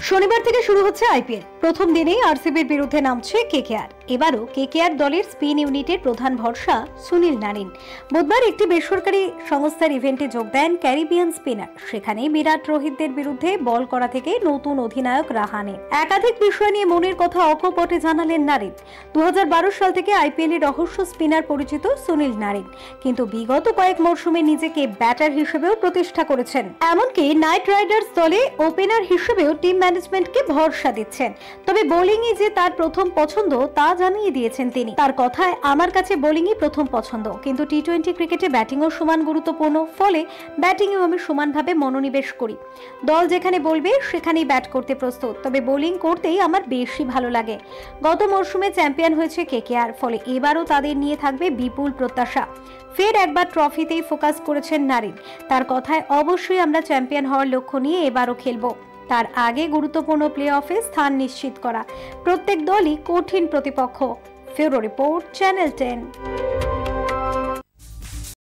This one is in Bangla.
শনিবার থেকে শুরু হচ্ছে আইপিএল। প্রথম দিনেই আরসিবির বিরুদ্ধে নামছে কেকেআর। এবারও কেকেআর দলের স্পিন ইউনিটের প্রধান ভরসা সুনীল নারিন। বুধবার একটি বেসরকারি সংস্থার ইভেন্টে যোগ দেন ক্যারিবিয়ান স্পিনার। সেখানে বিরাট রোহিতদের বিরুদ্ধে বল করা থেকে নতুন অধিনায়ক রাহানে একাধিক বিষয় নিয়ে মনের কথা অকপটে জানালেন নারিন। 2012 সাল থেকে আইপিএল এর রহস্য স্পিনার পরিচিত সুনীল নারিন, কিন্তু বিগত কয়েক মরশুমে নিজেকে ব্যাটার হিসেবেও প্রতিষ্ঠা করেছেন। এমনকি নাইট রাইডার্স দলে ওপেনার হিসেবেও টিম ম্যানেজমেন্টকে ভরসা দিচ্ছেন। তবে বোলিংই যে তার প্রথম পছন্দ তা জানিয়ে দিয়েছেন তিনি। তার কথায়, আমার কাছে বোলিংই প্রথম পছন্দ, কিন্তু টি-20 ক্রিকেটে ব্যাটিংও সমান গুরুত্বপূর্ণ। ফলে ব্যাটিংয়েও আমি সমানভাবে মনোনিবেশ করি। দল যেখানে বলবে সেখানেই ব্যাট করতে প্রস্তুত, তবে বোলিং করতেই আমার বেশি ভালো লাগে। গত মরশুমে চ্যাম্পিয়ন হয়েছে কেকেআর, ফলে এবারও তাদের নিয়ে থাকবে বিপুল প্রত্যাশা। ফের একবার ট্রফিতেই ফোকাস করেছেন নারিন। তার কথায়, অবশ্যই আমরা চ্যাম্পিয়ন হওয়ার লক্ষ্য নিয়ে এবারও খেলবো। তার আগে গুরুত্বপূর্ণ প্লে অফে স্থান নিশ্চিত করা। প্রত্যেক দলই কঠিন প্রতিপক্ষ। ফিউরো রিপোর্ট, চ্যানেল 10।